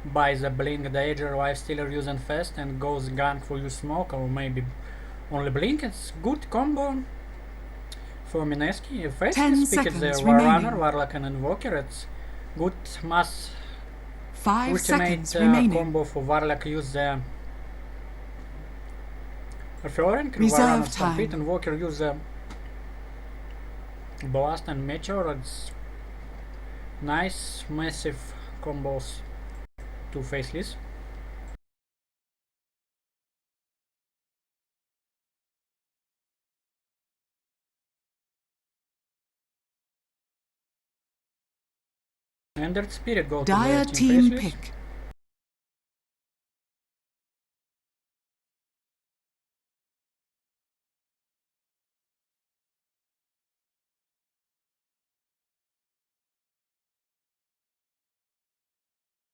buys the blink dagger while still using fast and goes gank for you smoke or maybe only blink. It's good combo for Mineski. Faceless picked the Warrunner, Warlock and Invoker. It's good mass 5 ultimate seconds remaining. combo for Warlock. Use the Referring and Reserve Warrunner time. Stampede. Invoker use the Blast and Meteor. It's nice massive combos to Faceless. Endered Spirit go to Dire the team Faceless. pick.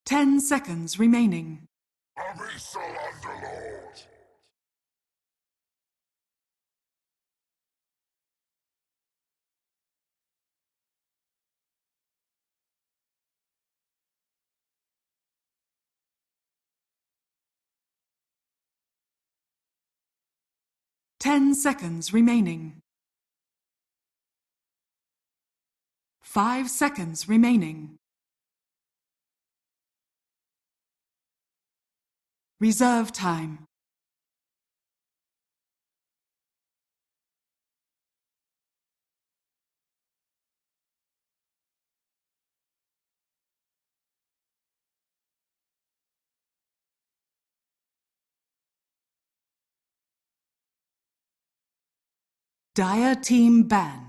Ten seconds remaining. Abyssal Underlord! 10 seconds remaining. 5 seconds remaining. Reserve time. Dire team ban.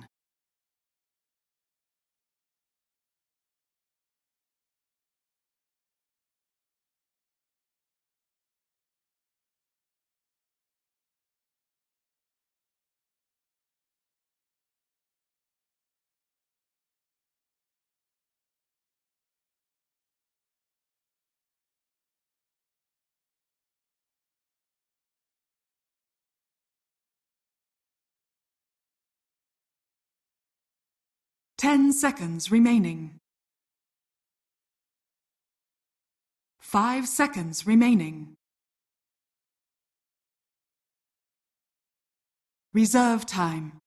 Ten seconds remaining. 5 seconds remaining. Reserve time.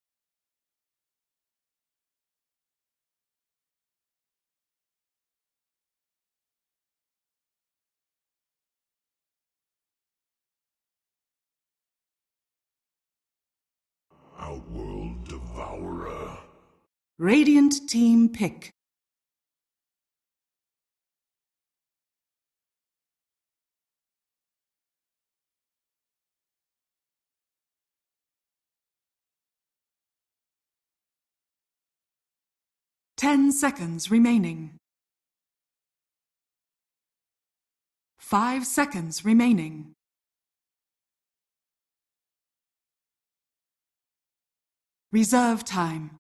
Outworld Devourer. Radiant team pick. Ten seconds remaining. 5 seconds remaining. Reserve time.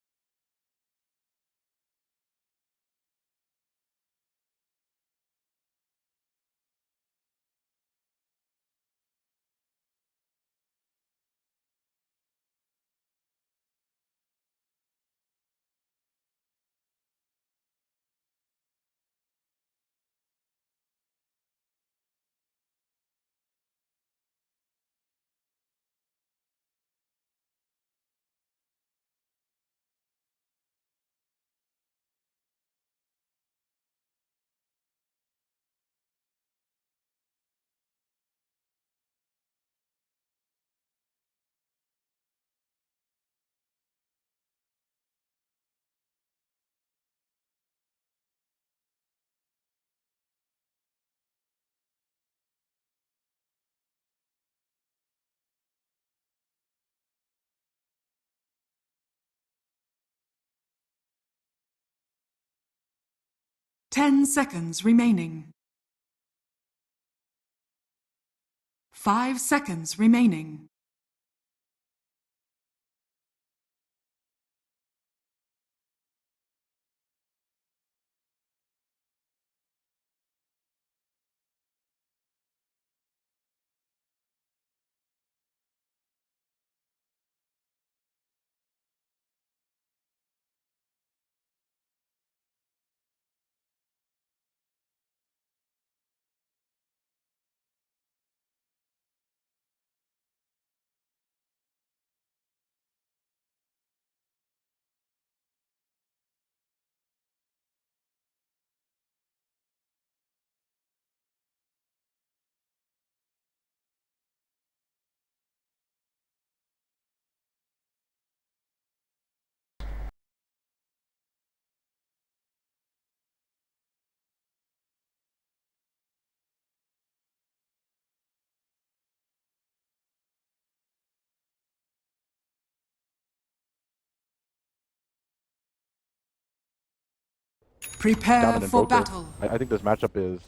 Ten seconds remaining. 5 seconds remaining. Prepare dominant for Invoker. battle. I think this matchup is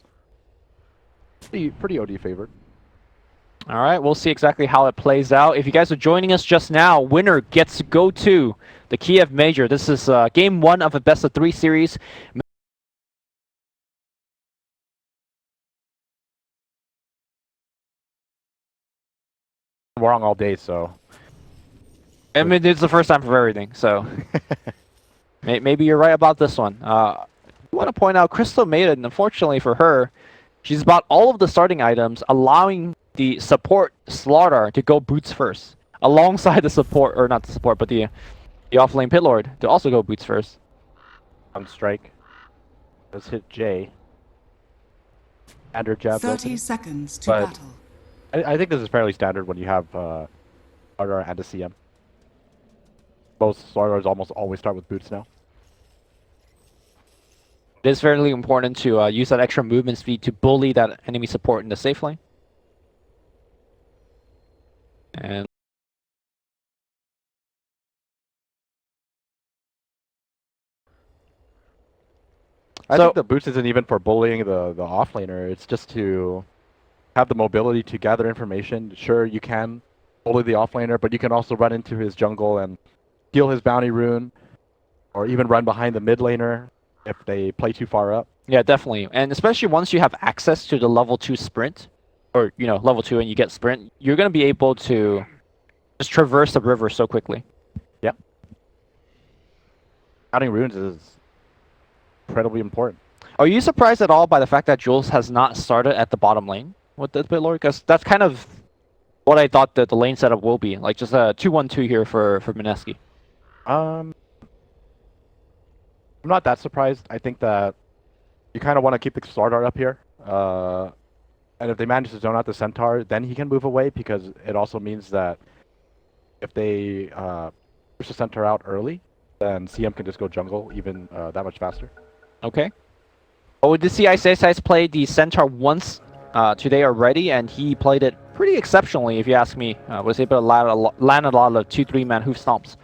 pretty OD favored. All right, we'll see exactly how it plays out. If you guys are joining us just now, winner gets to go to the Kiev Major. This is game 1 of a best-of-3 series. Wrong all day, so. I mean, it's the first time for everything, so maybe you're right about this one. I want to point out Crystal Maiden, unfortunately for her, she's bought all of the starting items, allowing the support Slardar to go boots first, alongside the support, or not the support, but the offlane Pit Lord to also go boots first. On strike. Let's hit J. Standard jab. 30 seconds to But battle. I think this is fairly standard when you have Slardar and a CM. Most Slardars almost always start with boots now. It is fairly important to use that extra movement speed to bully that enemy support in the safe lane. And I so think the boost isn't even for bullying the offlaner. It's just to have the mobility to gather information. Sure, you can bully the offlaner, but you can also run into his jungle and steal his bounty rune, or even run behind the mid laner if they play too far up. yeah, definitely. And especially once you have access to the level 2 sprint, or, you know, level 2 and you get sprint, you're going to be able to just traverse the river so quickly. Yep. Counting runes is incredibly important. Are you surprised at all by the fact that Jules has not started at the bottom lane with the Pit Lord? Because that's kind of what I thought that the lane setup will be. Like just a 2-1-2 here for Mineski. I'm not that surprised. I think that you kind of want to keep the Slardar up here. And if they manage to zone out the Centaur, then he can move away, because it also means that if they push the Centaur out early, then CM can just go jungle even that much faster. Okay. Oh, we did see Ice play the Centaur once today already, and he played it pretty exceptionally, if you ask me. Was able to land a lot of 2-3 man hoof stomps.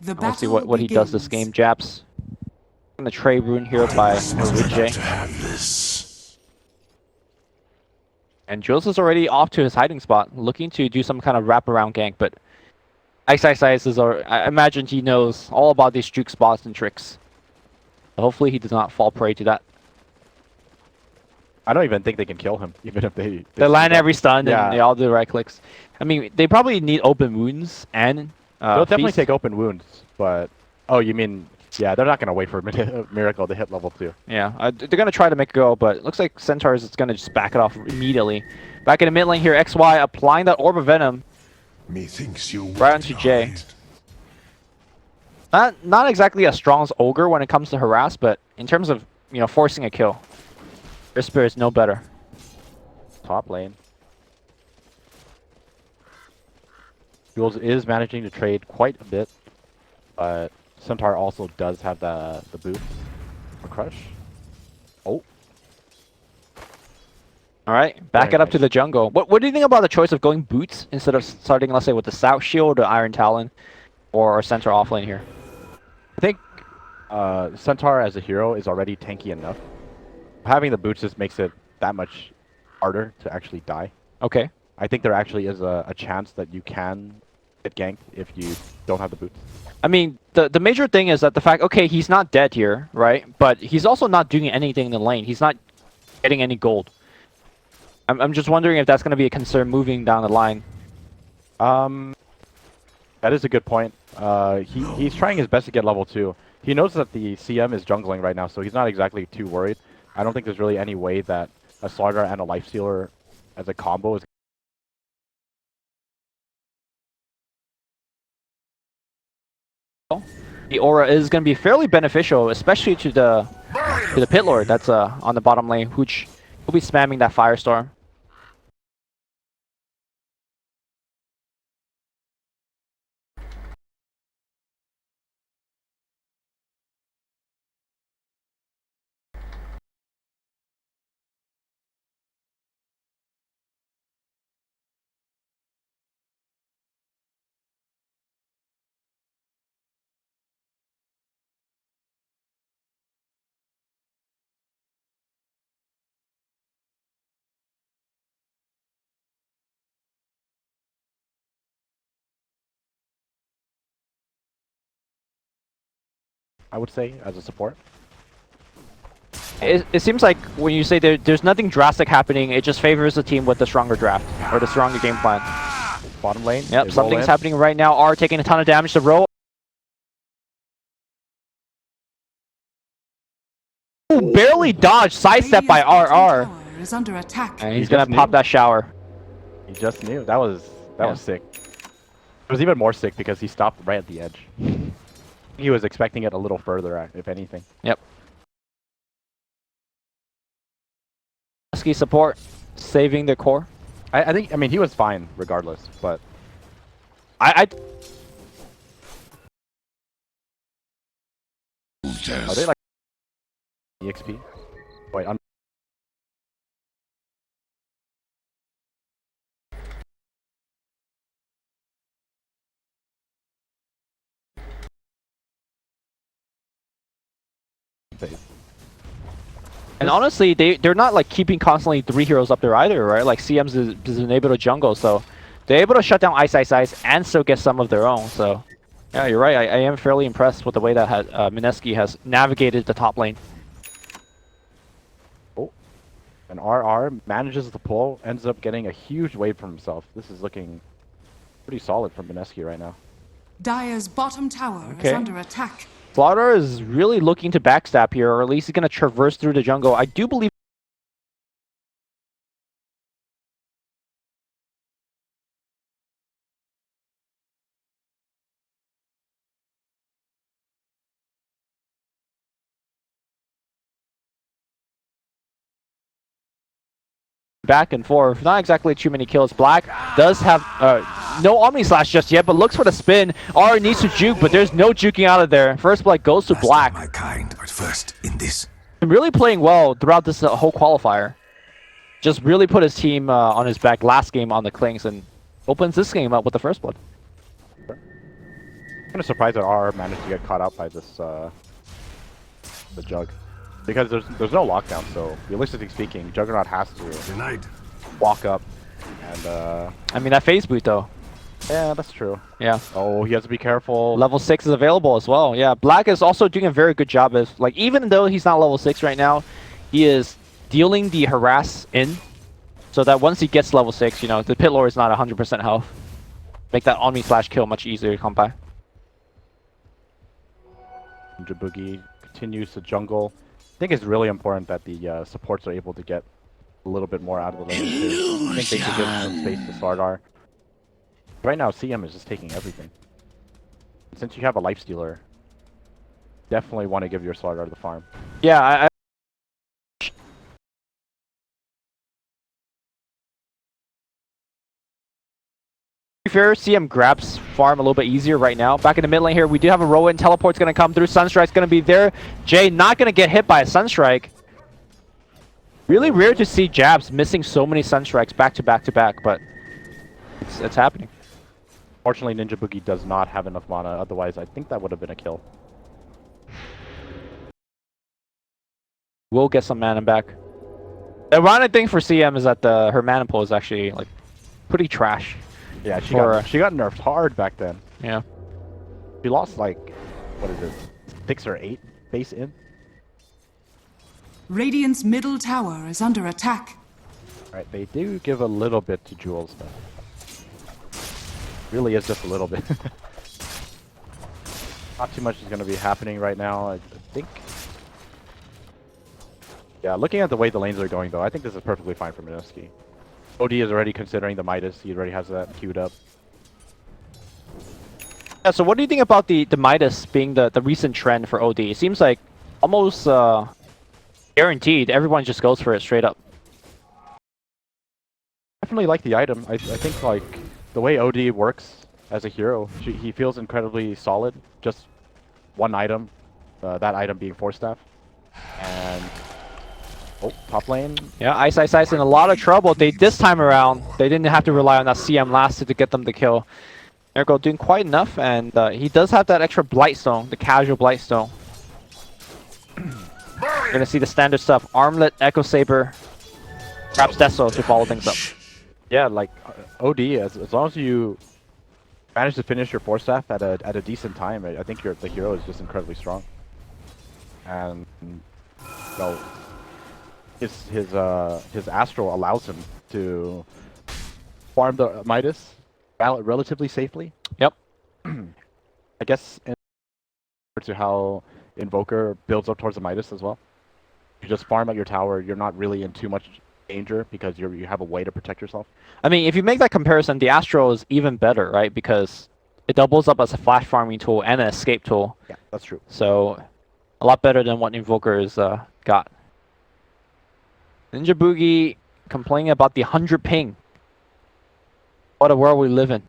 The Let's see battle what he does this game. Japs. And the Trey rune here by J. To have this. And Jules is already off to his hiding spot, looking to do some kind of wraparound gank, but Ice is, I imagine he knows all about these juke spots and tricks. Hopefully he does not fall prey to that. I don't even think they can kill him, even if they land every stun, Yeah. and they all do the right clicks. I mean, they probably need open wounds and They'll definitely feast. take open wounds, but... Oh, you mean... Yeah, they're not going to wait for Miracle to hit level 2. Yeah, they're going to try to make it go, but it looks like Centaurs is going to just back it off immediately. Back in the mid lane here, XY applying that Orb of Venom Methinks you right onto J. Not exactly as strong as Ogre when it comes to harass, but in terms of, you know, forcing a kill, their spirit's no better. Top lane. Jules is managing to trade quite a bit, but Centaur also does have the boost for Crush. Oh. All right, back Very it up to nice. the jungle. What do you think about the choice of going boots instead of starting, let's say, with the South Shield or Iron Talon or Centaur offlane here? I think Centaur as a hero is already tanky enough. Having the boots just makes it that much harder to actually die. Okay. I think there actually is a chance that you can get ganked if you don't have the boots. I mean, the major thing is that the fact, okay, he's not dead here, right? But he's also not doing anything in the lane. He's not getting any gold. I'm just wondering if that's going to be a concern moving down the line. That is a good point. He's trying his best to get level 2. He knows that the CM is jungling right now, so he's not exactly too worried. I don't think there's really any way that a Slardar and a Lifestealer as a combo is... The aura is going to be fairly beneficial, especially to the Pit Lord that's on the bottom lane, which will be spamming that Firestorm. I would say, as a support. It seems like when you say there's nothing drastic happening, it just favors the team with the stronger draft or the stronger game plan. Bottom lane. Yep, something's happening right now. R taking a ton of damage to Ro. Ooh, barely dodged, sidestep by Radiant's bottom RR. tower is under attack. And he's gonna pop that shower. He just knew. That was sick. It was even more sick because he stopped right at the edge. He was expecting it a little further, if anything. Yep. Mineski support, saving the core. I think, I mean, he was fine regardless, but I are they like EXP? Wait, and honestly, they're not like keeping constantly 3 heroes up there either, right? Like CM's is able to jungle, so they're able to shut down Ice and still get some of their own. So yeah, you're right. I am fairly impressed with the way that Mineski has navigated the top lane. Oh, and RR manages the pull, ends up getting a huge wave from himself. This is looking pretty solid from Mineski right now. Dire's bottom tower is Okay. under attack. Slaughter is really looking to backstab here, or at least he's going to traverse through the jungle. I do believe back and forth. Not exactly too many kills. Black does have no Omni Slash just yet, but looks for the spin. R needs to juke, but there's no juking out of there. First blood goes to Last Black. of my kind, but first in this. Really playing well throughout this whole qualifier. Just really put his team on his back last game on the Klings and opens this game up with the first blood. I'm kind of surprised that RR managed to get caught out by this the Jug. Because there's no lockdown, so realistically speaking, Juggernaut has to Denied. walk up and I mean, that phase boot though. yeah, that's true. Yeah. Oh, he has to be careful. Level 6 is available as well. Yeah, Black is also doing a very good job of, like, even though he's not level 6 right now, he is dealing the harass in, so that once he gets level 6, you know, the Pit Lord is not 100% health. Make that Omni Slash kill much easier to come by. Ninja Boogie continues to jungle. I think it's really important that the supports are able to get a little bit more out of the lane too. I think they should give some space to Sardar. Right now, CM is just taking everything. Since you have a lifestealer, definitely want to give your Sardar the farm. Yeah, to be fair, CM grabs farm a little bit easier right now. Back in the mid lane here, we do have a Rowan. Teleport's going to come through. Sunstrike's going to be there. Jay not going to get hit by a Sunstrike. Really rare to see Jabs missing so many Sunstrikes back to back to back, but it's happening. Fortunately, Ninja Boogie does not have enough mana. Otherwise, I think that would have been a kill. We'll get some mana back. The ironic thing for CM is that her mana pool is actually like pretty trash. Yeah, she For, got nerfed hard back then. Yeah. She lost like, what is it, 6 or 8 base in? Radiant's middle tower is under attack. Alright, they do give a little bit to Jules though. Really is just a little bit. Not too much is going to be happening right now, I think. Yeah, looking at the way the lanes are going though, I think this is perfectly fine for Mineski. OD is already considering the Midas, he already has that queued up. Yeah, so what do you think about the Midas being the recent trend for OD? It seems like almost guaranteed everyone just goes for it straight up. Definitely like the item. I think like the way OD works as a hero, he feels incredibly solid. Just one item, that item being Force Staff. And oh, top lane. Yeah, Ice in a lot of trouble. This time around, they didn't have to rely on that CM last to get them the kill. Ergo doing quite enough, and he does have that extra Blightstone, the casual Blightstone. You're gonna see the standard stuff: Armlet, Echo Saber, perhaps Deso to follow things up. Yeah, like OD, as long as you manage to finish your Force Staff at a decent time, I think the hero is just incredibly strong. and so his Astral allows him to farm the Midas relatively safely. Yep. I guess in to how Invoker builds up towards the Midas as well. You just farm out your tower. You're not really in too much danger because you have a way to protect yourself. I mean, if you make that comparison, the Astro is even better, right? Because it doubles up as a flash farming tool and an escape tool. Yeah, that's true. So, a lot better than what Invoker's got. Ninja Boogie complaining about the 100 ping. What a world we live in.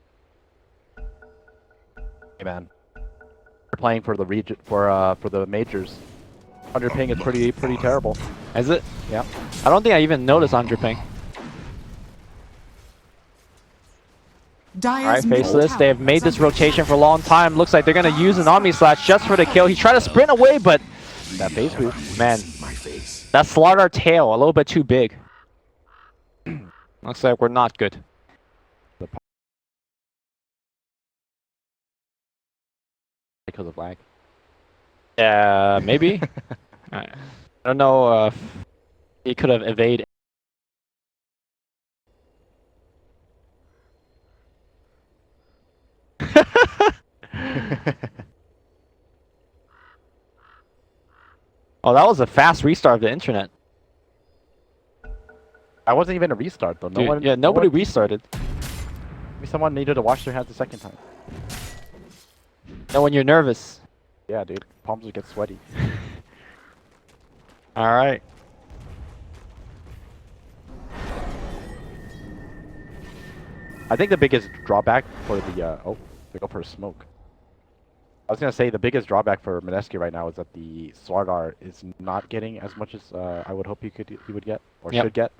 Hey man, we're playing for the region for the majors. 100 ping is pretty terrible. Is it? Yeah. I don't think I even noticed 100 ping. Dire's Alright, middle Faceless, tower they have made is this under rotation for a long time. Looks like they're going to use an Omni Slash just for the kill. He tried to sprint away, but That base boost. man, My face. that Slardar tail, a little bit too big. Looks like we're not good. Because of lag. Maybe? I don't know if he could have evaded. Oh, that was a fast restart of the internet. That wasn't even a restart though. Dude, yeah, nobody restarted. Maybe someone needed to wash their hands the second time. And when you're nervous. Yeah, dude. Palms would get sweaty. Alright. I think the biggest drawback for the oh, they go for a smoke. I was gonna say the biggest drawback for Mineski right now is that the Slardar is not getting as much as I would hope he would get or Yep. should get.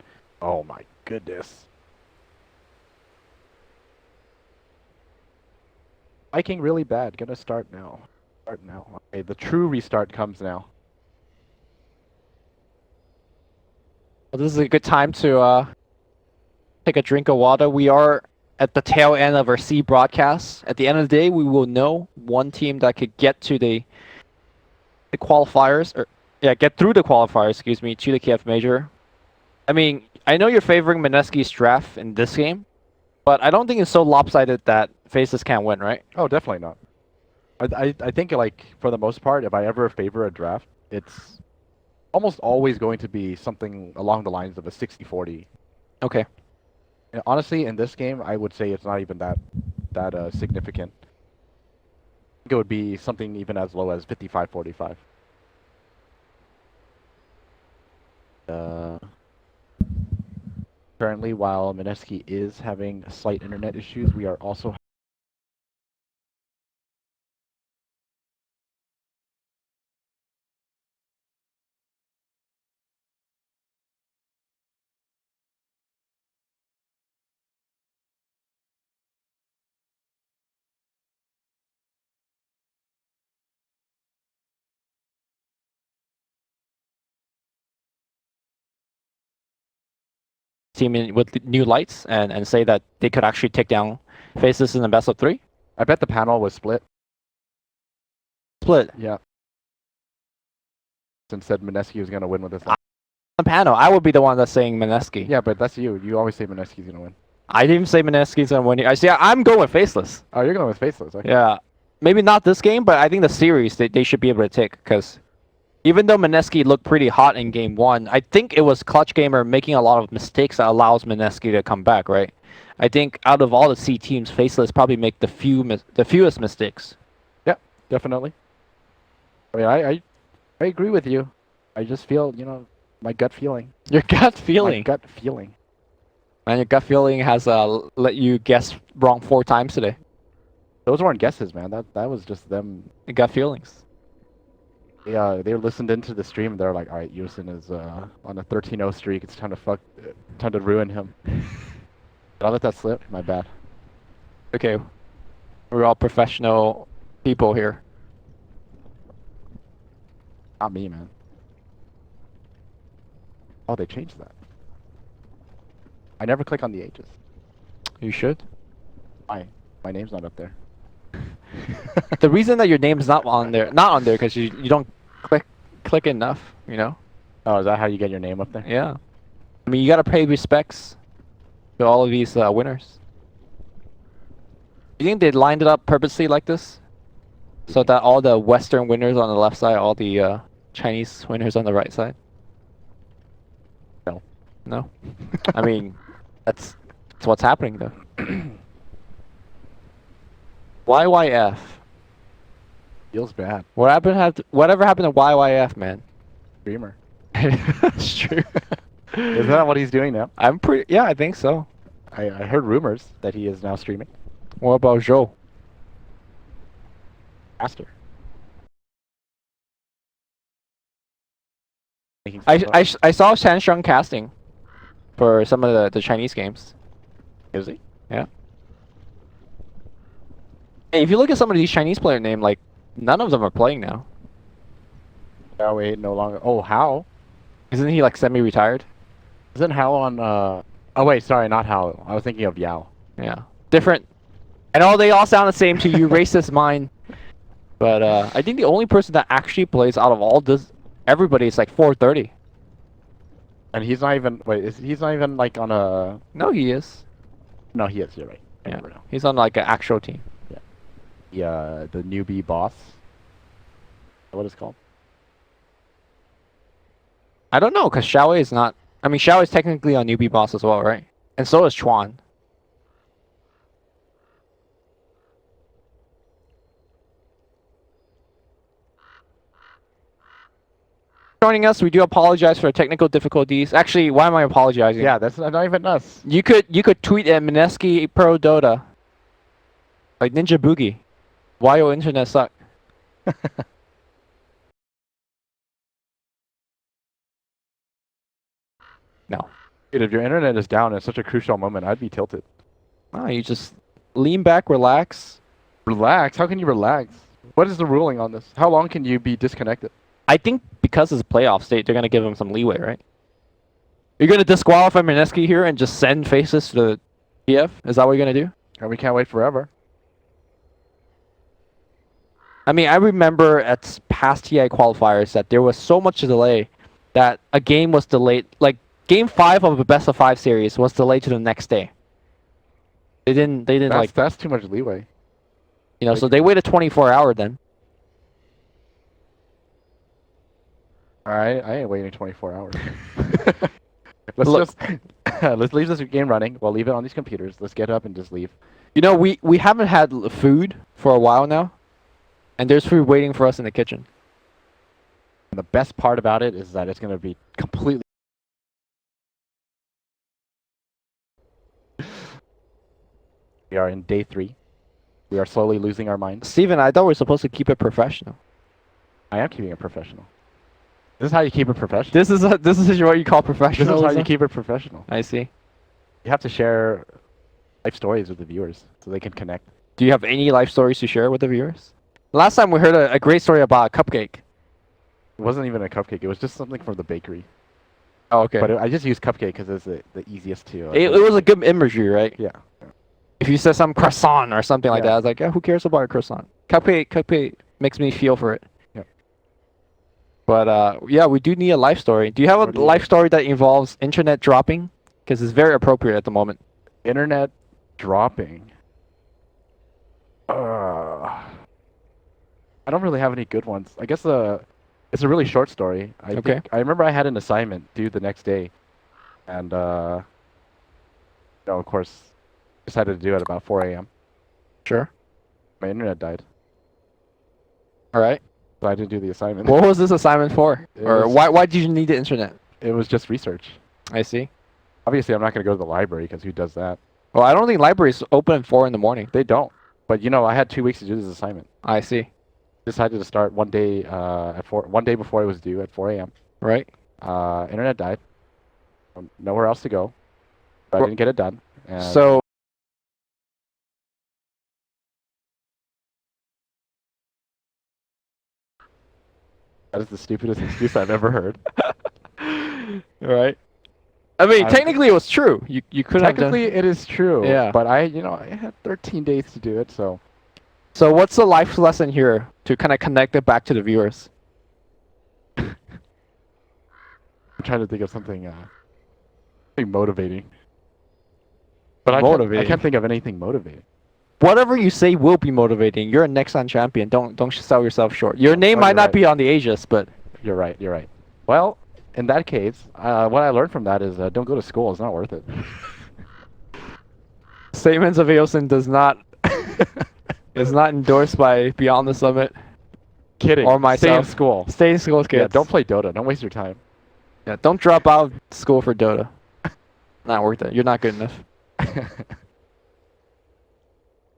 Oh my goodness. Viking really bad. Gonna start now. Start now. Okay, the true restart comes now. Well, this is a good time to take a drink of water. We are at the tail end of our C broadcast. At the end of the day, we will know one team that could get to the qualifiers, or yeah, get through the qualifiers, excuse me, to the Kiev Major. I mean, I know you're favoring Mineski's draft in this game, but I don't think it's so lopsided that Faceless can't win, right? Oh, definitely not. I think like for the most part, if I ever favor a draft, it's almost always going to be something along the lines of a 60-40. Okay. And honestly, in this game, I would say it's not even that significant. I think it would be something even as low as 55-45. Currently, while Mineski is having slight internet issues, we are also Team with new lights and say that they could actually take down Faceless in the best of 3? I bet the panel was split. Split. Yeah. And said Mineski was going to win with this. The panel, I would be the one that's saying Mineski. Yeah, but that's you. You always say Mineski's going to win. I didn't even say Mineski's gonna win. I see. I'm going with Faceless. Oh, you're going with Faceless. Okay. Yeah, maybe not this game, but I think the series they should be able to take, because even though Mineski looked pretty hot in game 1, I think it was Clutch Gamer making a lot of mistakes that allows Mineski to come back, right? I think out of all the C teams, Faceless probably make the fewest mistakes. Yeah, definitely. I mean, I agree with you. I just feel, you know, my gut feeling. Your gut feeling. My gut feeling. And your gut feeling has let you guess wrong 4 times today. Those weren't guesses, man. That was just them. Your gut feelings. Yeah, they listened into the stream. And they're like, all right, Yusin is on a 13-0 streak. It's time to ruin him. Did I let that slip? My bad. Okay, we're all professional people here. Not me, man. Oh, they changed that. I never click on the H's. You should. My name's not up there. The reason that your name's not on there, because you don't click click enough, you know? Oh, is that how you get your name up there? Yeah. I mean, you gotta pay respects to all of these winners. You think they lined it up purposely like this? So that all the Western winners on the left side, all the Chinese winners on the right side? No. No? I mean, that's what's happening though. YYF. Feels bad. Whatever happened to YYF, man? Streamer. That's true. Is that what he's doing now? Yeah, I think so. I heard rumors that he is now streaming. What about Joe? Faster. I saw Shansheng casting for some of the Chinese games. Is he? Yeah. Hey, if you look at some of these Chinese player name, like none of them are playing now. Oh wait, no longer. Oh, Hao. Isn't he like semi-retired? Isn't Hao on? Oh wait, sorry, not Hao. I was thinking of Yao. Yeah. Different. I know they all sound the same to you, racist mind. But I think the only person that actually plays out of all this, everybody is like 430. And he's not even. Wait, he's not even like on a? No, he is. No, he is. You're right. I Yeah. never know. He's on like an actual team. Yeah, the newbie boss. What is it called? I don't know, because Xiaowei is not. I mean, Xiaowei is technically on newbie boss as well, right? And so is Chuan. Joining us, we do apologize for technical difficulties. Actually, why am I apologizing? Yeah, that's not even us. You could tweet at Mineski Pro Dota. Like Ninja Boogie. Why your internet suck? No. Dude, if your internet is down at such a crucial moment, I'd be tilted. No, you just lean back, relax. Relax? How can you relax? What is the ruling on this? How long can you be disconnected? I think because it's a playoff state, they're gonna give him some leeway, right? You're gonna disqualify Mineski here and just send Faceless to the Kiev? Is that what you're gonna do? And we can't wait forever. I mean, I remember at past TI qualifiers that there was so much delay that a game was delayed. Like game 5 of a best of 5 series was delayed to the next day. They didn't like, That's too much leeway. you know, so they waited 24 hours then. Alright, I ain't waiting 24 hours. Let's Look. just let's leave this game running. We'll leave it on these computers. Let's get up and just leave. You know, we haven't had food for a while now, and there's food waiting for us in the kitchen. And the best part about it is that it's gonna be completely. We are in day 3. We are slowly losing our minds. Steven, I thought we were supposed to keep it professional. I am keeping it professional. This is how you keep it professional. This is what you call This professional. is how you keep it professional. I see. You have to share life stories with the viewers so they can connect. Do you have any life stories to share with the viewers? Last time we heard a great story about a cupcake. It wasn't even a cupcake. It was just something from the bakery. Oh, okay. But I just used cupcake because it's the easiest to. It was a good imagery, right? Yeah. If you said some croissant or something like Yeah. that, I was like, yeah, who cares about a croissant? Cupcake makes me feel for it. Yeah. But yeah, we do need a life story. Do you have What a do you- life story that involves internet dropping? Because it's very appropriate at the moment. Internet dropping. I don't really have any good ones. I guess it's a really short story. Okay. I remember I had an assignment due the next day, and of course, decided to do it at about 4 a.m. Sure. My internet died, All right. so I didn't do the assignment. What was this assignment for? It Or was- why did you need the internet? It was just research. I see. Obviously, I'm not going to go to the library because who does that? Well, I don't think libraries open at 4 in the morning. They don't. But I had 2 weeks to do this assignment. I see. Decided to start one day one day before it was due at 4 a.m. Right. Internet died. Nowhere else to go. But I Well, didn't get it done. And So that is the stupidest excuse I've ever heard. right. I mean, technically it was true. You could have done. Technically, it is true. Yeah. But I had 13 days to do it, so So what's the life lesson here to kind of connect it back to the viewers? I'm trying to think of something motivating. But I Motivating. can't think of anything motivating. Whatever you say will be motivating. You're a Nexon champion. Don't sell yourself short. Your name might you're not right. be on the Aegis, but You're right. You're right. Well, in that case, what I learned from that is don't go to school. It's not worth it. statements of Eosin does not is not endorsed by Beyond the Summit Kidding. or myself. Stay in school. Stay in school, kids. Yeah, don't play Dota. Don't waste your time. Yeah, don't drop out of school for Dota. Not worth it. You're not good enough.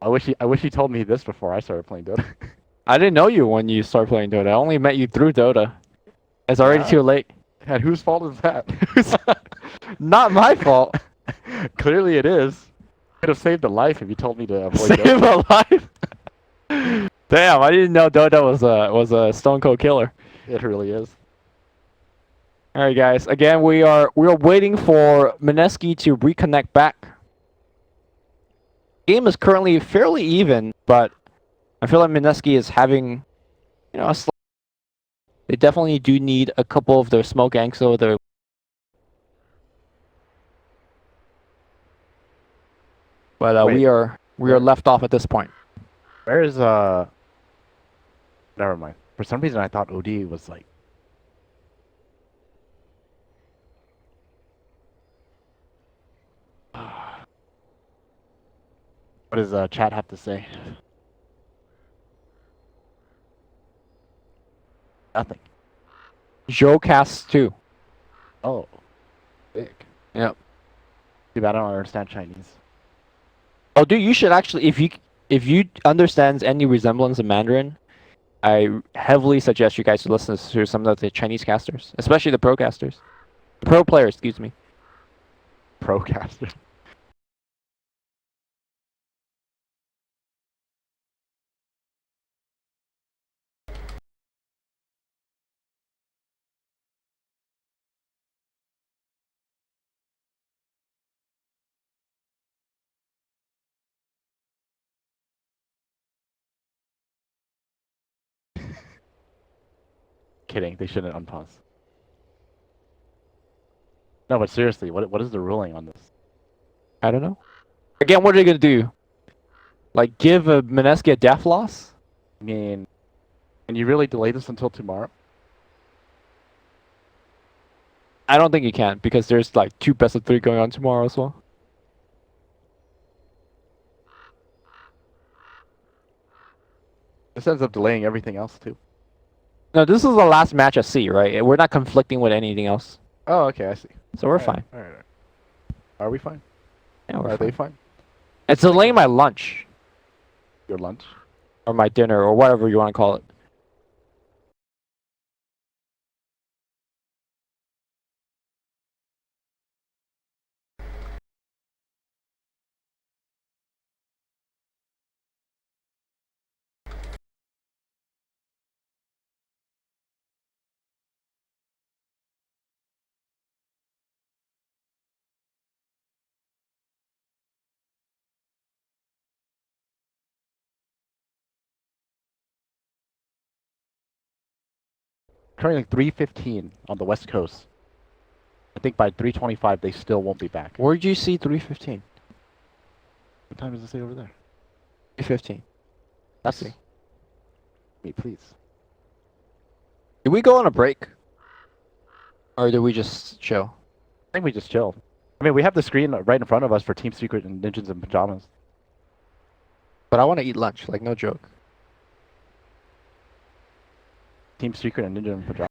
I wish he told me this before I started playing Dota. I didn't know you when you started playing Dota. I only met you through Dota. It's already too late. And whose fault is that? Not my fault. Clearly it is. Could have saved a life if you told me to avoid Save Dota. a life. Damn, I didn't know Dota was a stone cold killer. It really is. All right, guys. Again, we are waiting for Mineski to reconnect back. Game is currently fairly even, but I feel like Mineski is having, a they definitely do need a couple of their smoke ganks over there. But we are left off at this point. Where is Never mind. For some reason I thought OD was like. What does chat have to say? Nothing. Joe casts 2. Oh, big. Yep. Too bad I don't understand Chinese. Oh, dude, you should actually, if you understand any resemblance of Mandarin, I heavily suggest you guys to listen to some of the Chinese casters, especially the pro casters, pro players. Excuse me. Procaster. Kidding. They shouldn't unpause. No, but seriously, what is the ruling on this? I don't know. Again, what are they gonna do? Like give a Mineski a death loss? I mean, can you really delay this until tomorrow? I don't think you can because there's like 2 best of 3 going on tomorrow as well. This ends up delaying everything else too. No, this is the last match at C, right? We're not conflicting with anything else, Oh, okay, I see. so we're fine. All right. Are we fine? Yeah, we're Are fine. they fine? It's delaying my lunch Your lunch? or my dinner or whatever you want to call it. Currently 3:15 on the West Coast. I think by 3:25 they still won't be back. Where'd you see 3:15? What time does it say over there? 3:15. That's see. Me, please. Did we go on a break? Or did we just chill? I think we just chill. I mean, we have the screen right in front of us for Team Secret and Ninjas in Pajamas. But I want to eat lunch, like no joke. Team Secret and Ninja in Pajamas.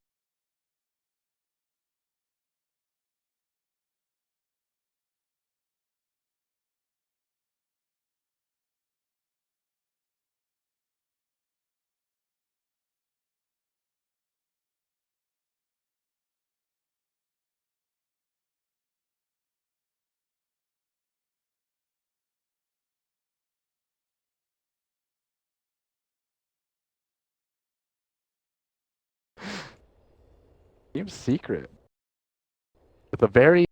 Team Secret. With a very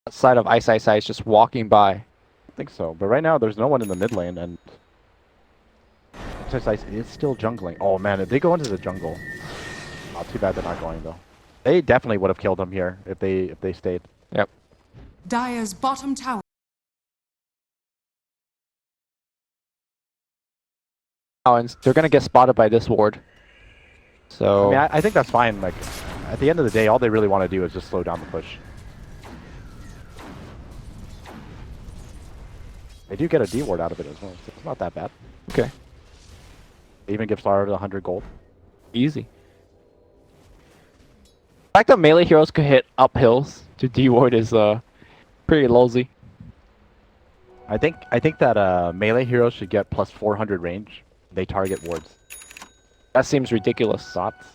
side of Ice is just walking by. I think so, but right now there's no one in the mid lane, and Ice is still jungling. Oh man, if they go into the jungle, oh, too bad they're not going though. They definitely would have killed him here if they stayed. Yep. Dire's bottom tower. Oh, and they're gonna get spotted by this ward. So I mean, I think that's fine. Like, at the end of the day, all they really want to do is just slow down the push. They do get a D ward out of it as well, so it's not that bad. okay, They even give Star 100 gold. easy. The fact that melee heroes could hit up hills to D-ward is pretty lowsy. I think that melee heroes should get plus 400 range. They target wards. That seems ridiculous. Thoughts?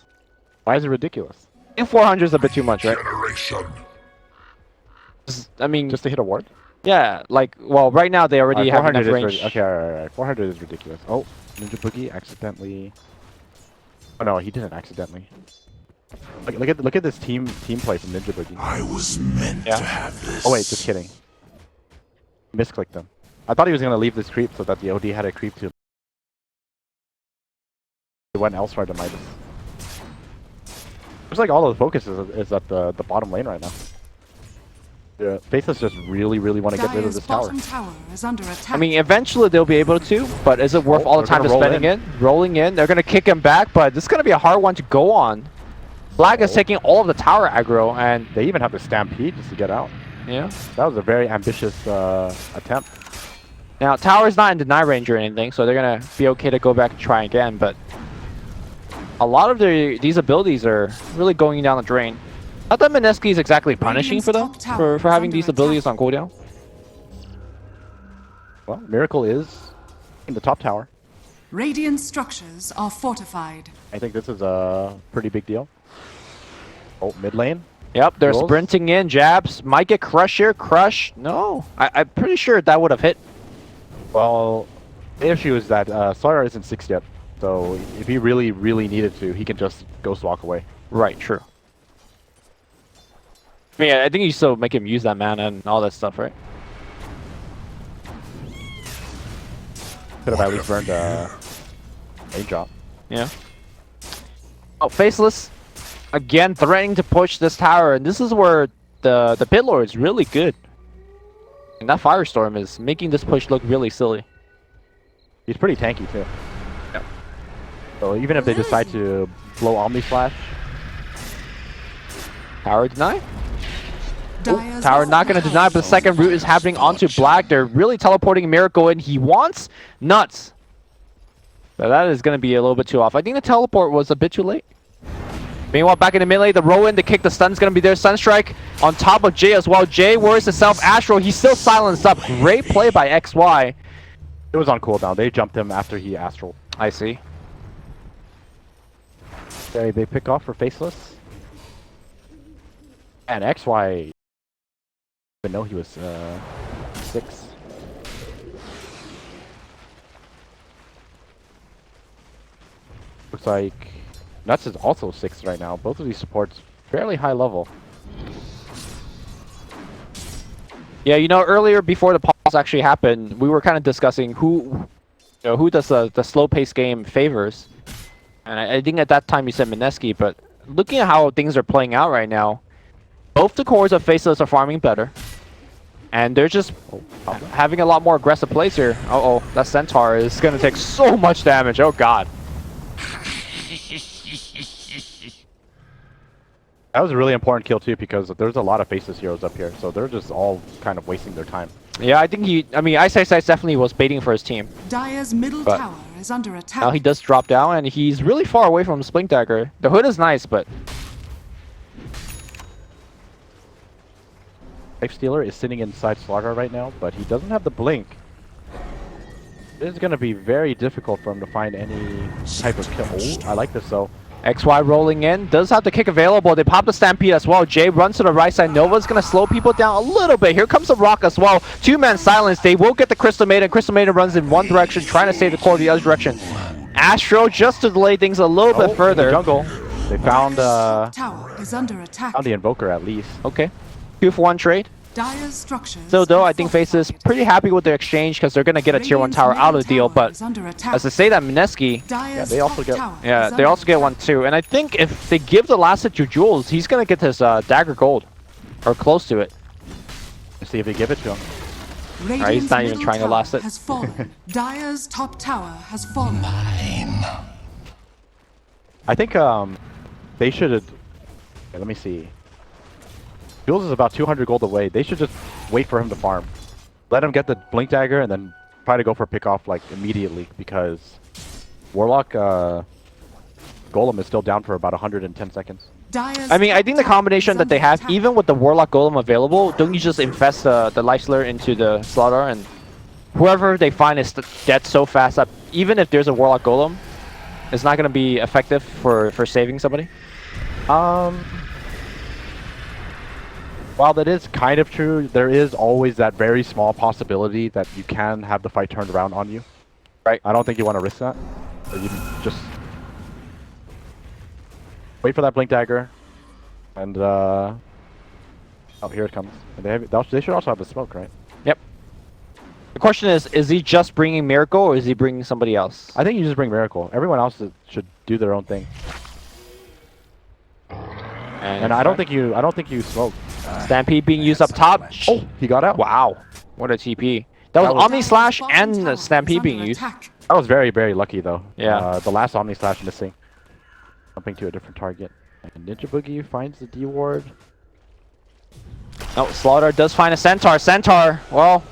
Why is it ridiculous? I think 400 is a bit too much, right? Generation. I mean, Just to hit a ward? yeah, like, well, right now they already have 400 enough is range. okay, alright. 400 is ridiculous. Oh, Ninja Boogie accidentally. Oh no, he didn't accidentally. Look at this team play from Ninja Boogie. I was meant Yeah. to have this. Oh wait, just kidding. Misclicked them. I thought he was gonna leave this creep so that the OD had a creep too. He went elsewhere to Midas. Looks like all of the focus is at the bottom lane right now. Yeah, Faceless just really want to get rid of Dire's this tower. bottom tower is under attack. I mean, eventually they'll be able to, but is it worth Oh, all the they're time to gonna roll spending in? Rolling in, they're gonna kick him back, but this is gonna be a hard one to go on. Black is taking all of the tower aggro, and They even have to stampede just to get out. yeah. That was a very ambitious attempt. Now tower's not in deny range or anything, so they're gonna be okay to go back and try again. But a lot of these abilities are really going down the drain. Not that Mineski is exactly punishing for them top tower for is having under these attack. abilities on cooldown. Well, Miracle is in the top tower. Radiant structures are fortified. I think this is a pretty big deal. Oh, mid lane. Yep, they're Rolls. sprinting in, jabs. Might get crush here. Crush. No. I'm pretty sure that would have hit. Well, the issue is that Slara isn't 6 yet. So if he really needed to, he can just ghost walk away. Right, true. I mean, I think you still make him use that mana and all that stuff, right? Could have at least burned a drop. Yeah. Oh, Faceless. Again, threatening to push this tower. And this is where the pit lord is really good. And that Firestorm is making this push look really silly. He's pretty tanky too. Yep. So even if they decide to blow Omni Slash, Tower deny? Dire's Tower not going to deny, but the second route is happening onto Black. They're really teleporting Miracle in. He wants nuts. But that is going to be a little bit too off. I think the teleport was a bit too late. Meanwhile, back in the melee, the roll-in, the kick, the stun's going to be there. Sunstrike on top of Jay as well. Jay worries himself. Astro, he's still silenced up. Great play by XY. it was on cooldown. They jumped him after he astral. I see. Okay, they pick off for Faceless. And XY, even know he was 6. Looks like Nuts is also 6 right now. Both of these supports fairly high level. Yeah, you know, earlier before the pause actually happened, we were kind of discussing who does the slow-paced game favors. And I think at that time you said Mineski, but looking at how things are playing out right now, both the cores of Faceless are farming better. And they're just having a lot more aggressive plays here. Uh-oh, that Centaur is going to take so much damage. Oh, God. That was a really important kill too because there's a lot of Faceless heroes up here, so they're just all kind of wasting their time. Yeah, I think Ice definitely was baiting for his team. Dire's middle But tower is under attack. Now he does drop down, and he's really far away from Splink Dagger. The hood is nice, but Life Stealer is sitting inside Slaughter right now, but he doesn't have the blink. This is going to be very difficult for him to find any type of kill. Oh, I like this though. XY rolling in, does have the kick available. They pop the Stampede as well. Jay runs to the right side. Nova's going to slow people down a little bit. Here comes the Rock as well. Two-man silence. They will get the Crystal Maiden. Crystal Maiden runs in one direction, trying to save the core the other direction. Astro, just to delay things a little bit further. In the jungle. They found Dire's top tower is under attack. found the Invoker at least. Okay. 2-for-1 trade. Dire's structures Still though, are I think Faceless fortified. pretty happy with their exchange because they're gonna get a tier 1 Radiant's tower out of the middle deal. tower But is under attack. as I say that, Mineski, Dire's they also top get- tower yeah, is they under also get attack. one too. And I think if they give the last hit to Jules, he's gonna get his dagger gold, or close to it. Let's see if they give it to him. Radiant's he's not even middle trying to tower last it. has fallen. Dire's top tower has fallen. I think they should. Okay, let me see. Jules is about 200 gold away. They should just wait for him to farm. Let him get the blink dagger and then try to go for pick off like immediately because Warlock Golem is still down for about 110 seconds. Dire's I mean, I top think the tower combination is that they under have, attack. even with the Warlock Golem available, don't you just infest the Life Slayer into the Slaughter, and whoever they find is dead so fast that even if there's a Warlock Golem, it's not going to be effective for saving somebody? While that is kind of true, there is always that very small possibility that you can have the fight turned around on you. Right. I don't think you want to risk that. So you just wait for that blink dagger, and oh, here it comes. And they should also have the smoke, right? Yep. The question is he just bringing Miracle or is he bringing somebody else? I think you just bring Miracle. Everyone else should do their own thing. And I don't think you smoke. Stampede being used up top. Oh, he got out. Wow. What a TP. That was was- Omni Slash Dire's bottom tower and is Stampede under being used. attack. That was very, very lucky though. Yeah. The last Omni Slash missing. Jumping to a different target. And Ninja Boogie finds the D ward. Oh, Slaughter does find a Centaur. Centaur, well,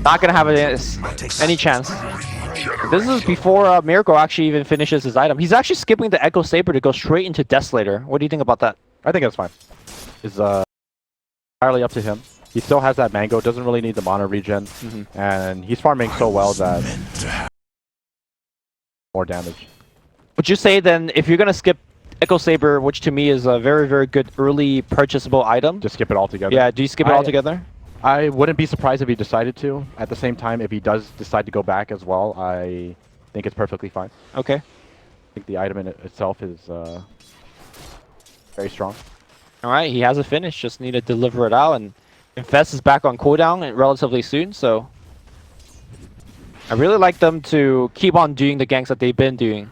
not gonna have any chance. This is before Miracle actually even finishes his item. He's actually skipping the Echo Saber to go straight into Desolator. What do you think about that? I think that's fine. It's entirely up to him. He still has that mango, doesn't really need the mana regen, and he's farming so well that more damage. Would you say then, if you're gonna skip Echo Saber, which to me is a very, very good early purchasable item, Just skip it all together. yeah, do you skip it altogether? I wouldn't be surprised if he decided to. At the same time, if he does decide to go back as well, I think it's perfectly fine. Okay. I think the item in itself is very strong. All right, he has a finish. Just need to deliver it out, and Infest is back on cooldown relatively soon. So I really like them to keep on doing the ganks that they've been doing.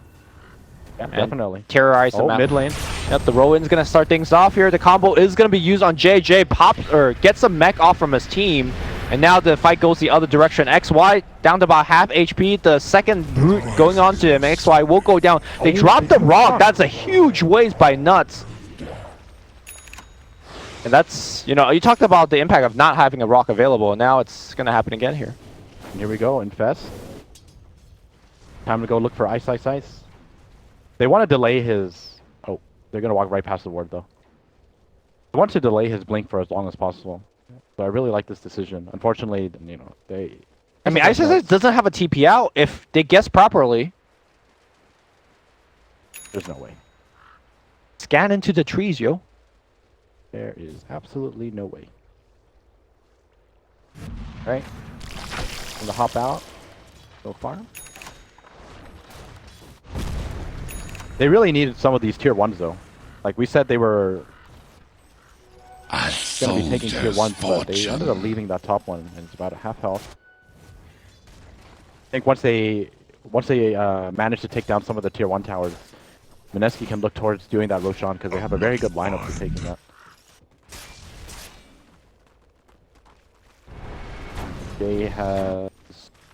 Yeah, And definitely. terrorize the Oh, map. mid lane. Yep, the roll-in's gonna start things off here. The combo is gonna be used on JJ. Pops or gets some mech off from his team, and now the fight goes the other direction. XY down to about half HP. The second brute going on to him. XY will go down. They drop the rock. That's a huge waste by Nuts. And that's, you know, you talked about the impact of not having a rock available, and now it's gonna happen again here. And here we go, Infest. Time to go look for Ice Ice Ice. They want to delay his... Oh, they're going to walk right past the ward, though. They want to delay his blink for as long as possible. So I really like this decision. Unfortunately, you know, they... I mean, Ice doesn't have a TP out if they guess properly. There's no way. Scan into the trees, yo. There is absolutely no way. Right? Gonna hop out. Go farm. They really needed some of these tier 1s though. Like we said, they were gonna be taking tier 1s, but they ended up leaving that top one, and it's about a half health. I think once they manage to take down some of the tier 1 towers, Mineski can look towards doing that Roshan because they have a very good lineup for taking that. They have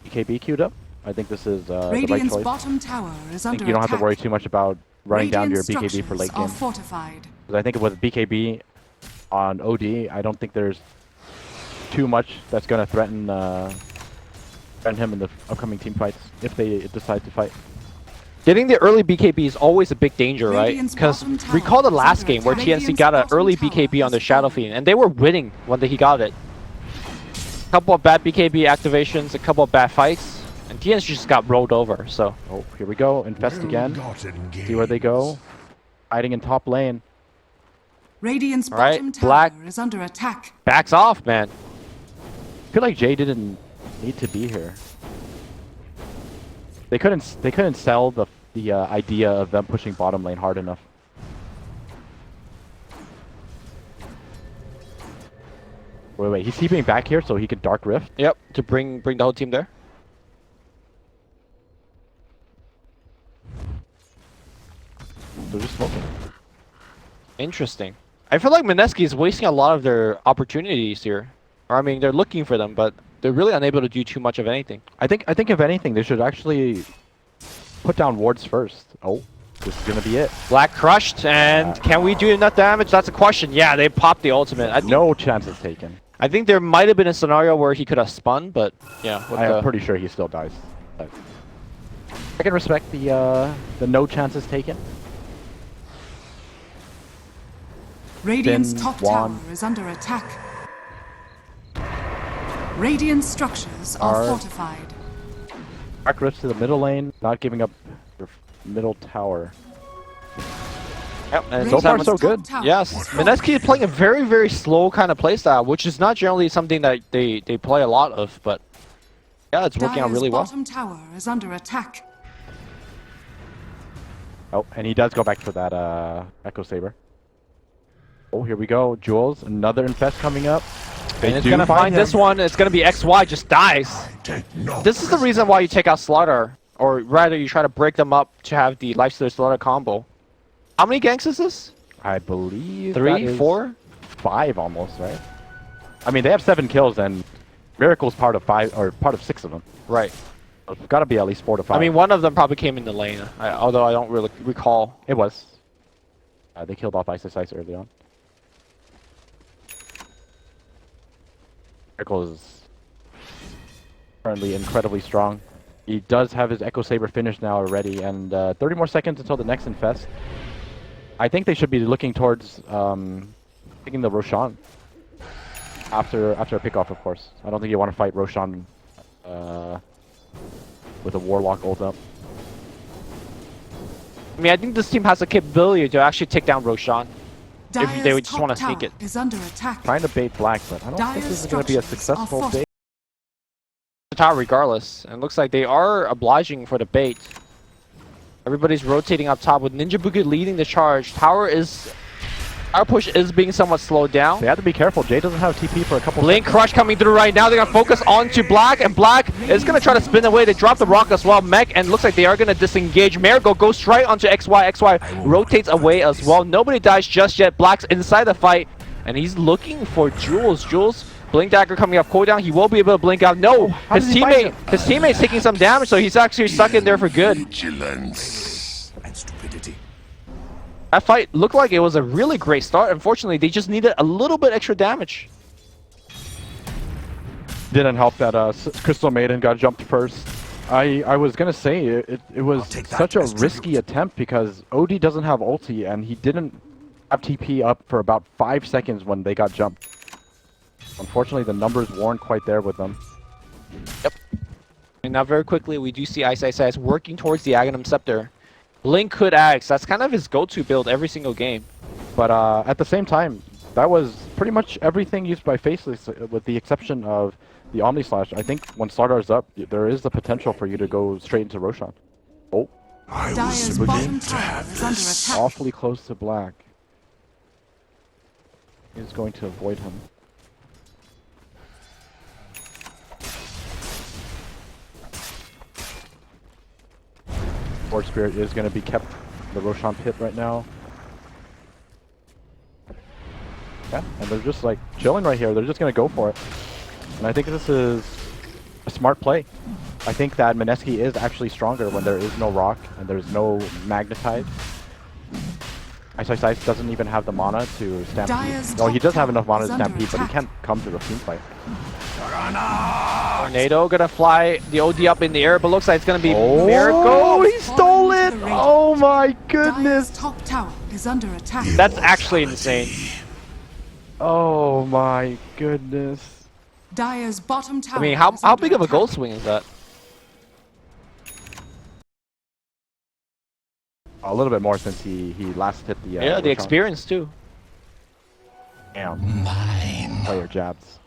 BKB queued up. I think this is the right Radiant's choice. bottom tower is I under think you don't have to attack. worry too much about running down your Radiant BKB for late structures game. are fortified. 'Cause I think with BKB on OD, I don't think there's too much that's going to threaten him in the upcoming team fights if they decide to fight. Getting the early BKB is always a big danger, right? Radiant's Because bottom tower recall the is last under game where attack. TNC Radiant's got an bottom early tower BKB on the has Shadow fallen. Fiend, and they were winning when he got it. A couple of bad BKB activations, a couple of bad fights, and TNC just got rolled over, so... Oh, here we go. Infest again. See where they go. Hiding in top lane. Radiant's All right, bottom tower Black. is under attack. Backs off, man. I feel like Jay didn't need to be here. They couldn't sell the idea of them pushing bottom lane hard enough. Wait. He's TPing back here so he can Dark Rift. Yep, to bring the whole team there. They're just smoking. Interesting. I feel like Mineski is wasting a lot of their opportunities here. Or I mean, they're looking for them, but they're really unable to do too much of anything. I think if anything, they should actually put down wards first. Oh, this is gonna be it. Black crushed, and can we do enough damage? That's a question. Yeah, they popped the ultimate. No chances taken. I think there might have been a scenario where he could have spun, but yeah. I'm pretty sure he still dies. But I can respect the no chances taken. Radiant's Finn, top Juan. tower is under attack. Radiant structures are fortified. Dark Rifts to the middle lane, not giving up your middle tower. Yep, and So far, Radiant's so top good. tower yes, is Mineski is playing a very, very slow kind of playstyle, which is not generally something that they play a lot of, but yeah, it's working out Dire's really well. bottom tower is under attack. Oh, and he does go back for that Echo Saber. Oh, here we go. Jules, another infest coming up. And it's gonna find this one. It's gonna be XY, just dies. This is the reason why you take out Slaughter, or rather, you try to break them up to have the Lifesteal Slaughter combo. How many ganks is this? I believe 3, that is 4? 5 almost, right? I mean, they have 7 kills, and Miracle's part of 5 or part of 6 of them. Right. So it's got to be at least 4 to 5. I mean, one of them probably came in the lane, although I don't really recall. It was. They killed off Ice early on. Miracle is currently incredibly strong. He does have his Echo Saber finished now already, and 30 more seconds until the next infest. I think they should be looking towards taking the Roshan after a pickoff, of course. I don't think you want to fight Roshan with a Warlock ult up. I mean, I think this team has the capability to actually take down Roshan. Dire's they would just top wanna sneak tower it. is under attack. Trying to bait Black, but I don't think Dire's this is going to be a structures successful are bait. The tower regardless, and looks like they are obliging for the bait. Everybody's rotating up top with Ninja Boogie leading the charge. Our push is being somewhat slowed down. They have to be careful. Jay doesn't have TP for a couple Blink seconds. Crush coming through right now. They're gonna focus onto Black, and Black is gonna try to spin away. They drop the rock as well. Mech, and looks like they are gonna disengage. Marigold goes right onto XY. XY rotates away as well. Nobody dies just yet. Black's inside the fight, and he's looking for Jules. Jules, Blink Dagger coming up cooldown. He will be able to blink out. No, his did he find teammate's taking some damage, so he's actually stuck in there for good. Vigilance and stupidity. That fight looked like it was a really great start. Unfortunately, they just needed a little bit extra damage. Didn't help that Crystal Maiden got jumped first. I was gonna say it was take that such a as risky tribute. attempt because OD doesn't have ulti and he didn't have TP up for about 5 seconds when they got jumped. Unfortunately, the numbers weren't quite there with them. And now very quickly, we do see Ice working towards the Aghanim Scepter. Blink could Axe. That's kind of his go-to build every single game. But at the same time, that was pretty much everything used by Faceless with the exception of the Omni Slash. I think when Slardar is up, there is the potential for you to go straight into Roshan. Oh, I was Dire's bottom meant to tower have is under this. attack. awfully close to Black. He's going to avoid him. Force Spirit is going to be kept in the Roshan pit right now. Yeah, and they're just like chilling right here. They're just going to go for it. And I think this is a smart play. I think that Mineski is actually stronger when there is no rock and there's no magnetize. Ice doesn't even have the mana to Dire's stampede. Well, he top does have enough mana tower to is under stampede, but he attack. can't come to the team fight. Tornado gonna fly the OD up in the air, but looks like it's gonna be Oh, Miracle. he stole Falling it! to the Radiant. Oh my Dire's goodness! top tower is under attack. That's actually insane. Oh my goodness. Dire's bottom tower. I mean, how is under big of a goal attack. swing is that? A little bit more since he last hit the Yeah, the Roshan. experience too. Damn. Mine. Player jabs.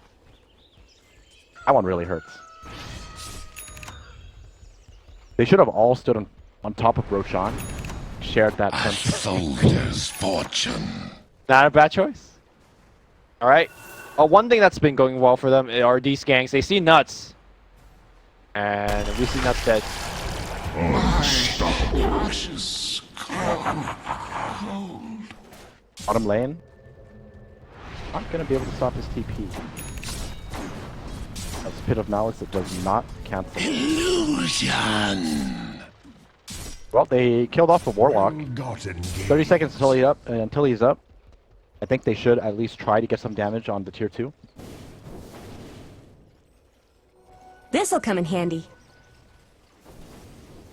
That one really hurts. They should have all stood on top of Roshan, shared that A fence. soldier's fortune. Not a bad choice. All right, One thing that's been going well for them are these ganks. They see Nuts. And we see Nuts dead. Ashes cold. Bottom lane. Not gonna be able to stop his TP. That's Pit of Malice that does not cancel. Illusion. Well, they killed off the Warlock. 30 seconds until he's up. I think they should at least try to get some damage on the tier 2. This'll come in handy.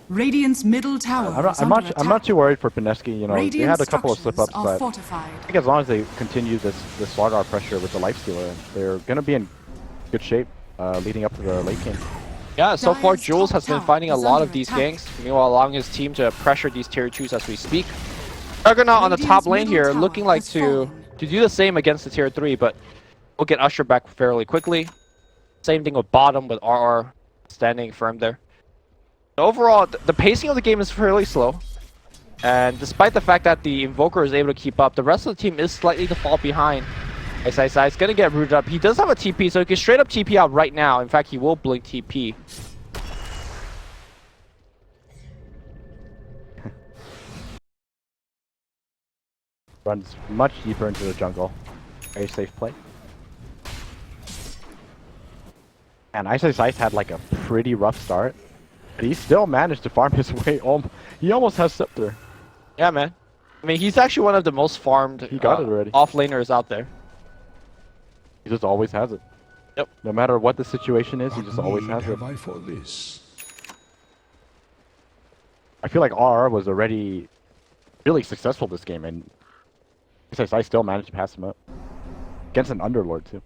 Radiant's middle tower is under attack. I'm not too worried for Mineski. You know, they Radiant had a couple of slip-ups, are but fortified. I think as long as they continue this Slardar pressure with the Lifestealer, they're gonna be in good shape leading up to the late game. Yeah, so far Dire's Jules top has been tower finding a is lot under of these attack. ganks, meanwhile allowing his team to pressure these tier 2s as we speak. Juggernaut on the top Radiant's lane middle here, tower looking like has to fallen. do the same against the tier 3, but we'll get Usher back fairly quickly. Same thing with bottom with RR standing firm there. Overall, the pacing of the game is fairly slow. And despite the fact that the Invoker is able to keep up, the rest of the team is slightly to fall behind. Isai is going to get rooted up. He does have a TP, so he can straight up TP out right now. In fact, he will blink TP. Runs much deeper into the jungle. Very safe play. And Ice had like a pretty rough start. But he still managed to farm his way home. He almost has Scepter. Yeah, man. I mean, he's actually one of the most farmed He got it already. off-laners out there. He just always has it. Yep. No matter what the situation is, he just always has it. Have I for this? I feel like RR was already really successful this game, and I still managed to pass him up. Against an Underlord, too.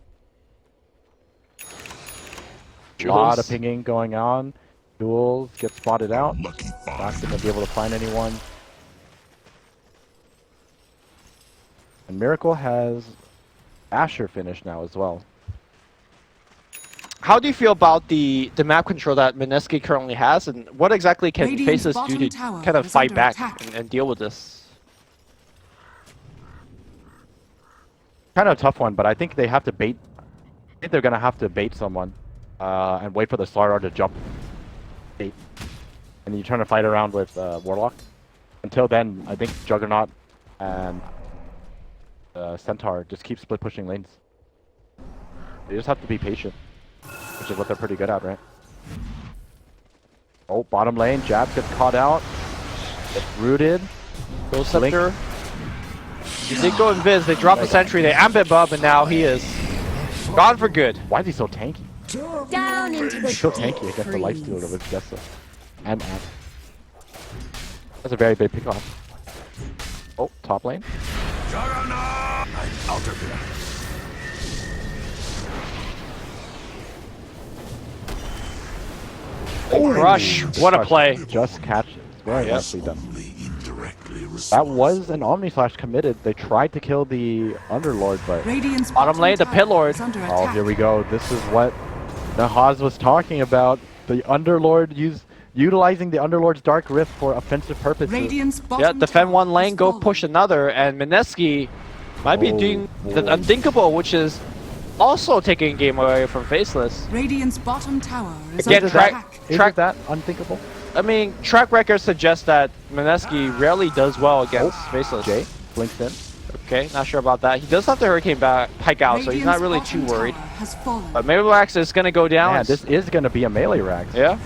A lot of pinging going on. Duels get spotted out. Lucky Not find. going to be able to find anyone. And Miracle has Asher finished now as well. How do you feel about the map control that Mineski currently has, and what exactly can Radiant's Faceless do bottom to tower kind of is fight under back attack. and deal with this? Kind of a tough one, but I think they have to bait. I think they're going to have to bait someone and wait for the Slardar to jump. Bait. And you trying to fight around with Warlock. Until then, I think Juggernaut and Centaur just keep split pushing lanes. They just have to be patient, which is what they're pretty good at, right? Oh, bottom lane, Jab gets caught out. Gets rooted. Ghost Scepter. He did go invis, they dropped the sentry, they ambit Bub, and now he is gone for good. Why is he so tanky? Down into the He's so tanky against the Lifestealer with Jessa. And Ab. That's a very big pickoff. Oh, top lane. I'm out of here. Rush, what a play. Just catch it. Very nicely done. Only indirectly That was an Omni Slash committed. They tried to kill the Underlord, but Radiant's Bottom lane, the tower Pit Lord. is under oh, attack. here we go. This is what Nahaz was talking about. The Underlord utilizing the Underlord's Dark Rift for offensive purposes. Radiant's bottom Yeah, defend tower one lane, has go fallen. push another, and Mineski might be Oh, doing the boy. unthinkable, which is also taking game away from Faceless. Radiant's bottom tower is Again, under track- attack. Is track- that unthinkable? I mean, track record suggests that Mineski rarely does well against Faceless. Jay blinks in. Okay, not sure about that. He does have the Hurricane pike out, so he's not really too Radiant's worried. bottom tower has fallen. But Mabelax is going to go down. Man, this is going to be a melee Rax. Yeah.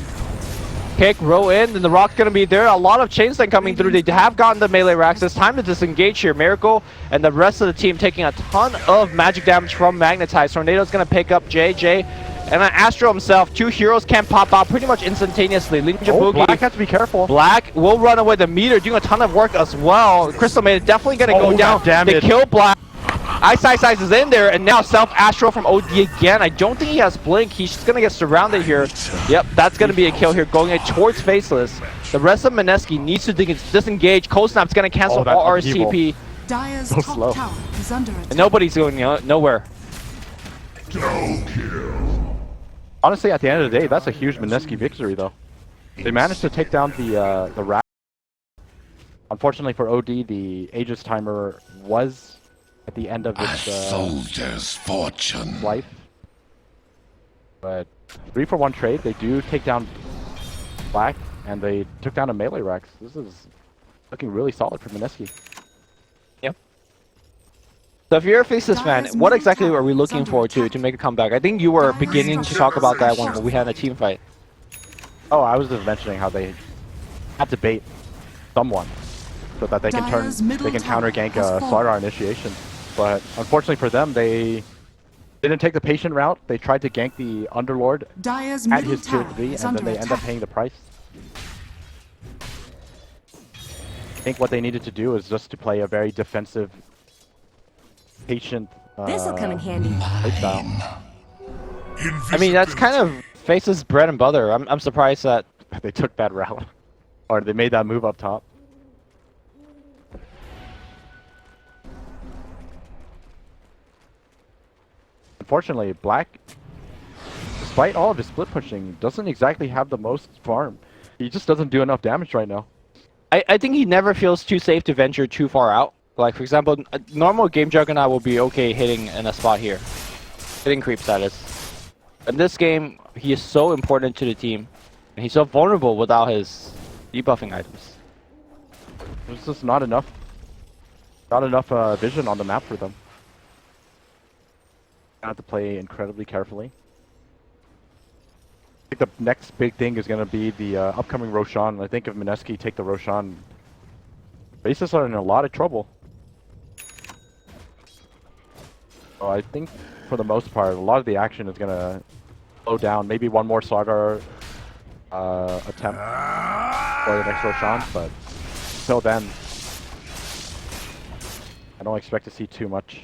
Kick, row in, and the rock's going to be there. A lot of chain stun coming through. They have gotten the melee racks. It's time to disengage here. Miracle and the rest of the team taking a ton of magic damage from Magnetize. Tornado's going to pick up JJ. And then Astro himself, 2 heroes can pop out pretty much instantaneously. Ninja Oh, Boogie. Black has to be careful. Black will run away. The meter doing a ton of work as well. Crystal Maid definitely going to Oh, go down. damn They it. kill Black. Ice is in there, and now Self Astro from OD again. I don't think he has Blink. He's just going to get surrounded here. Yep, that's going to be a kill here, going towards Faceless. The rest of Mineski needs to disengage. Cold Snap's going to cancel Oh, that all upheaval. RCP, Dire's So top slow. tower is under attack. and nobody's going nowhere. Honestly, at the end of the day, that's a huge Mineski victory, though. They managed to take down the Rax. Unfortunately for OD, the Aegis timer was, at the end of A its soldier's fortune. life. But 3-for-1 trade, they do take down Black, and they took down a melee Rex. This is looking really solid for Mineski. Yep. So if you're a Faceless fan, Dyer's what middle exactly tower are we is looking under for to attack. make a comeback? I think you were Dyer's beginning to structures talk about that are when we had a team fight. Oh, I was just mentioning how they had to bait someone so that they can Dyer's middle counter tower gank has fallen. Slardar initiation. But unfortunately for them, they didn't take the patient route. They tried to gank the Underlord Dyer's at middle his tier tower 3, is and then under they end up attack. paying the price. I think what they needed to do is just to play a very defensive, patient This'll come in handy. playstyle. I mean, that's kind of Faceless bread and butter. I'm surprised that They took that route, or they made that move up top. Unfortunately, Black, despite all of his split pushing, doesn't exactly have the most farm. He just doesn't do enough damage right now. I think he never feels too safe to venture too far out. Like, for example, a normal game Juggernaut will be okay hitting in a spot here. Hitting creep status. In this game, he is so important to the team. And he's so vulnerable without his debuffing items. There's just not enough vision on the map for them. I have to play incredibly carefully. I think the next big thing is going to be the upcoming Roshan. I think if Mineski take the Roshan, Faceless are in a lot of trouble. So I think for the most part, a lot of the action is going to slow down. Maybe one more Slardar attempt for the next Roshan, but until then, I don't expect to see too much.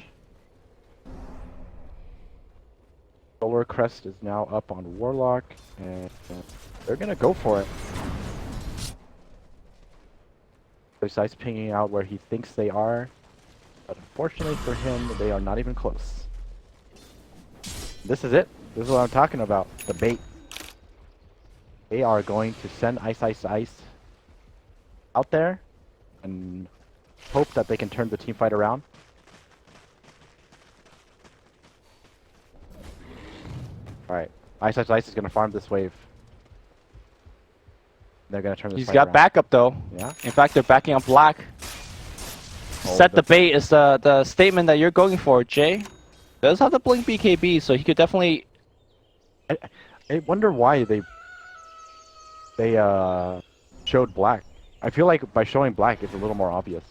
Solar Crest is now up on Warlock, and they're gonna go for it. Precise pinging out where he thinks they are, but unfortunately for him, they are not even close. This is it. This is what I'm talking about. The bait. They are going to send Ice out there and hope that they can turn the team fight around. Alright, Ice is gonna farm this wave. They're gonna turn this He's fight got around. backup though. Yeah. In fact, they're backing up Black. Set the bait is the statement that you're going for, Jay. Does have the blink BKB, so he could definitely. I wonder why they showed Black. I feel like by showing Black, it's a little more obvious.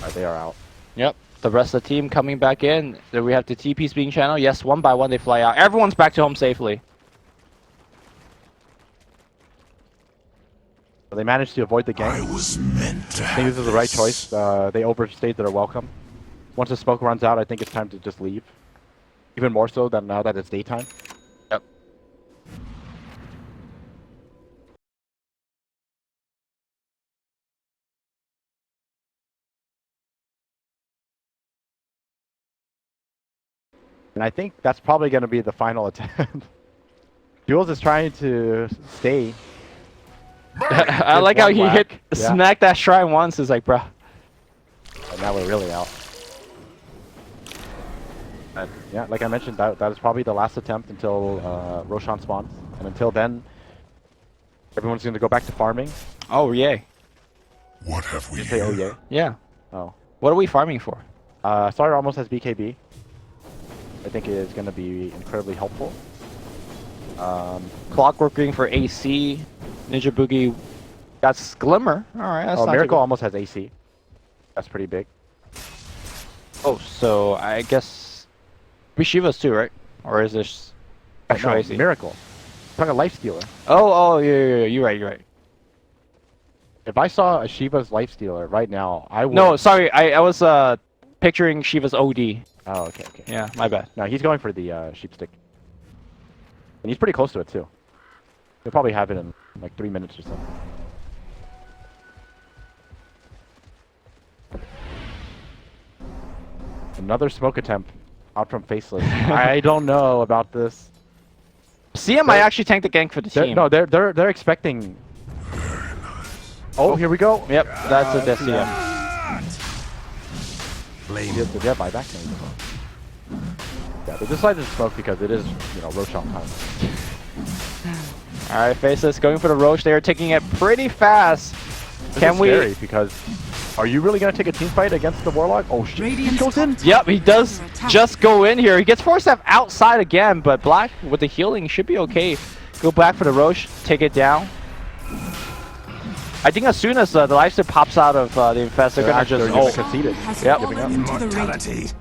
Alright, they are out. Yep. The rest of the team coming back in. Then we have the TPs being channeled. Yes, one by one they fly out. Everyone's back to home safely. So they managed to avoid the I gank. was meant to I think this is the right choice. They overstayed their welcome. Once the smoke runs out, I think it's time to just leave. Even more so than now that it's daytime. Yep. And I think that's probably going to be the final attempt. Jules is trying to stay. I like how one he whack. hit Yeah. smack that shrine once. It's like, bruh. And now we're really out. And yeah, like I mentioned, that is probably the last attempt until Roshan spawns. And until then, everyone's going to go back to farming. Oh, yay. What have we Say, oh here? yeah. Yeah. Oh. What are we farming for? Sawyer almost has BKB. I think it is going to be incredibly helpful. Clockworking for AC. Ninja Boogie. That's Glimmer. Alright, that's Oh, not too Miracle bad. almost has AC. That's pretty big. Oh, so I guess. We Shivas too, right? Or is this extra No, AC? Miracle. Talking Life Stealer. Oh, yeah, you're right. If I saw a Shiva's Life Stealer right now, I would. No, sorry, I was picturing Shiva's OD. Oh, okay. Yeah, my bad. No, he's going for the sheep stick. And he's pretty close to it too. He'll probably have it in like 3 minutes or so. Another smoke attempt out from Faceless. I don't know about this. CM might actually tank the gank for the team. They're expecting. Oh, here we go. Yep, that's a death. Yeah. Did they have buyback? Yeah, they decided to smoke because it is, you know, Roshan time. All right, Faceless going for the Roche. They are taking it pretty fast. This is scary because are you really gonna take a team fight against the Warlock? Oh shit! Radiant's He goes in. Yep, he does just go in here. He gets forced outside again, but Black with the healing should be okay. Go back for the Roche, take it down. I think as soon as the lifesteal pops out of the infest, they're gonna just conceded. Has Yep. fallen into the raid.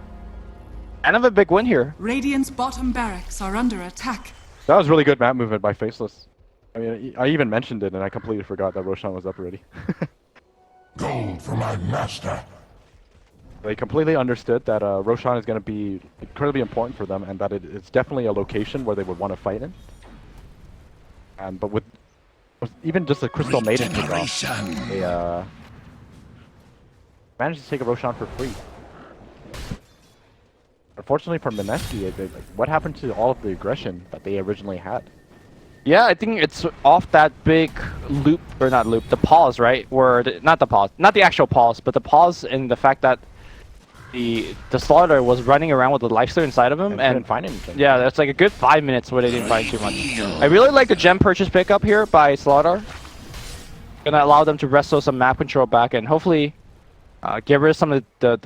kind of a big win here. Radiant's bottom barracks are under attack. That was really good map movement by Faceless. I mean, I even mentioned it and I completely forgot that Roshan was up already. Gold for my master. They completely understood that Roshan is going to be incredibly important for them and that it's definitely a location where they would want to fight in. And but with even just a Crystal Maiden kickoff, they managed to take a Roshan for free. Unfortunately for Mineski, what happened to all of the aggression that they originally had? Yeah, I think it's off that big loop, or not loop, the pause, right? Where not the pause, not the actual pause, but the pause in the fact that the Slaughter was running around with the lifesteal inside of him and didn't find anything. Yeah, that's like a good 5 minutes where they didn't find too much. I really like the gem purchase pickup here by Slaughter. Gonna allow them to wrestle some map control back and hopefully get rid of some of the